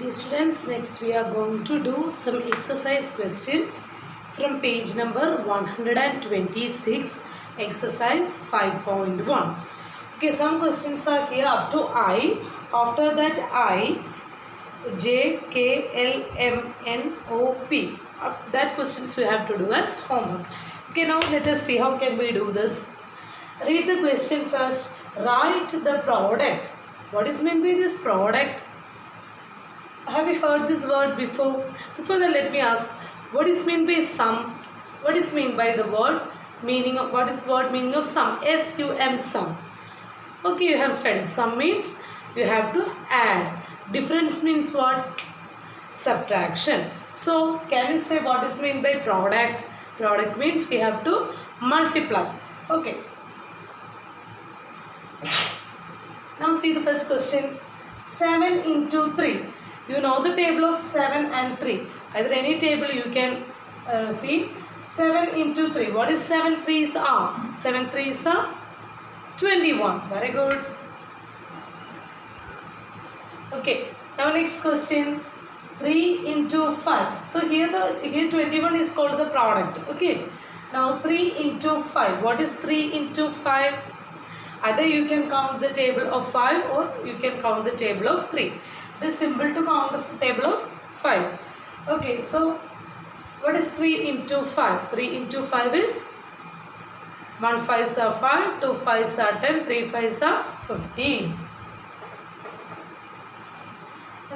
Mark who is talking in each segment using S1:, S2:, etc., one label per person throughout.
S1: Dear students, next we are going to do some exercise questions from page number 126, exercise 5.1. Okay, some questions are here up to I. After that I, J, K, L, M, N, O, P. That questions we have to do as homework. Okay, now let us see how can we do this. Read the question first. Write the product. What is meant by this product? Have you heard this word before? Before that, let me ask, what is meant by sum? What is meant by the word meaning of, what is the word meaning of sum? S-U-M, sum. Okay, you have studied. Sum means you have to add. Difference means what? Subtraction. So, can you say what is meant by product? Product means we have to multiply. Okay. Now see the first question. 7 into 3. You know the table of 7 and 3. Either any table you can see. 7 into 3. What is 7 3s are? 7 3s are 21. Very good. Okay. Now next question. 3 into 5. So here 21 is called the product. Okay. Now 3 into 5. What is 3 into 5? Either you can count the table of 5 or you can count the table of 3. It is simple to count the table of 5. Okay, so what is 3 into 5? 3 into 5 is 1 5s are 5, 2 5s are 10, 3 5s are 15.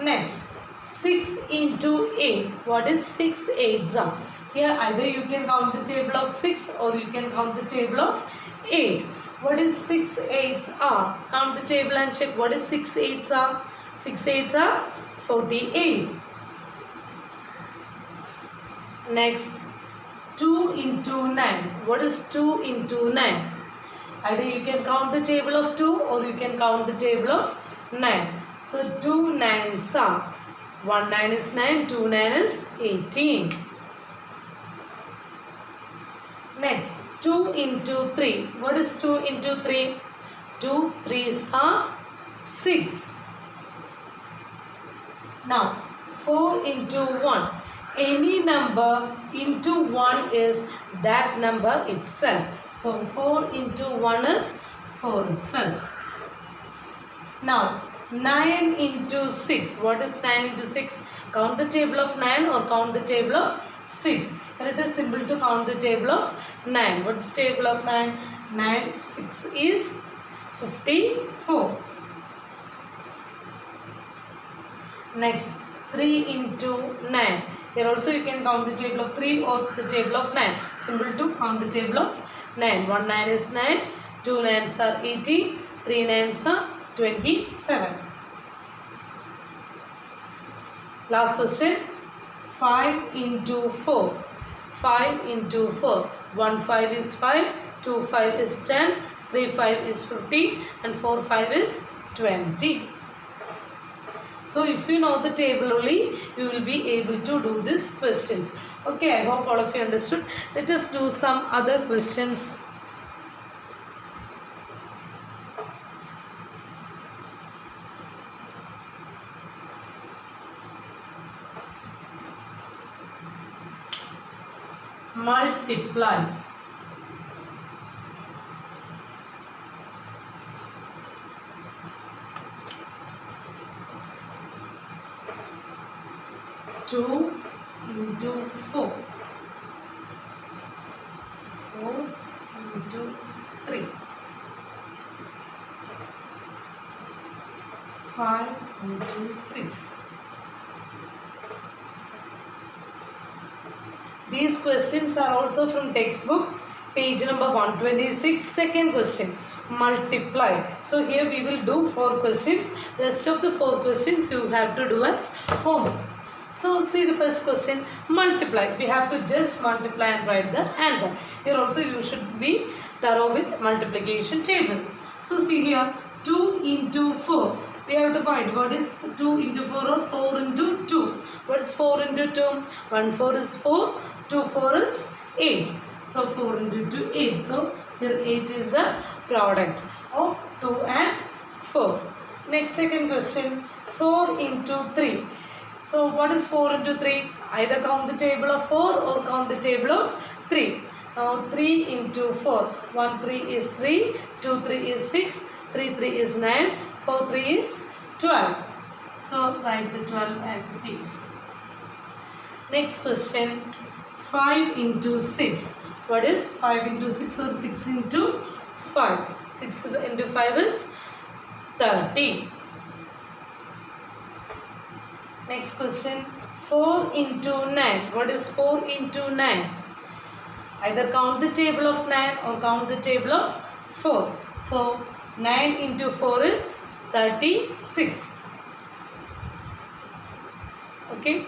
S1: Next, 6 into 8. What is 6 8s are? Here either you can count the table of 6 or you can count the table of 8. What is 6 8s are? Count the table and check what is 6 8s are. 6 8s are 48. Next, 2 into 9. What is 2 into 9? Either you can count the table of 2 or you can count the table of 9. So 2 9s are 1 9 is 9, 2 9 is 18. Next, 2 into 3. What is 2 into 3? 2 3s are 6. Now, 4 into 1. Any number into 1 is that number itself. So, 4 into 1 is 4 itself. Now, 9 into 6. What is 9 into 6? Count the table of 9 or count the table of 6. And it is simple to count the table of 9. What's the table of 9? 9, 6 is 54. Next, 3 into 9. Here also you can count the table of 3 or the table of 9. Simple to count the table of 9. 1 9 is 9, 2 9s are 18, 3 9s are 27. Last question. 5 into 4. 5 into 4. 1 5 is 5, 2 5 is 10, 3 5 is 50 and 4 5 is 20. So if you know the table only, you will be able to do these questions. Okay, I hope all of you understood. Let us do some other questions. Multiply. Two into 4. 4 into 3. 5 into 6. These questions are also from textbook, page number 126, second question, multiply. So here we will do 4 questions. Rest of the 4 questions you have to do as homework. So see the first question, multiply. We have to just multiply and write the answer. Here also you should be thorough with multiplication table. So see here, 2 into 4. We have to find what is 2 into 4 or 4 into 2. What is 4 into 2? 1 4 is 4, 2 4 is 8. So 4 into 2 8. So here 8 is the product of 2 and 4. Next second question, 4 into 3. So what is 4 into 3? Either count the table of 4 or count the table of 3. Now 3 into 4. 1 3 is 3, 2 3 is 6, 3 3 is 9, 4 3 is 12. So write the 12 as it is. Next question, 5 into 6. What is 5 into 6 or 6 into 5? 6 into 5 is 30. Next question, 4 into 9. What is 4 into 9? Either count the table of 9 or count the table of 4. So 9 into 4 is 36. Okay.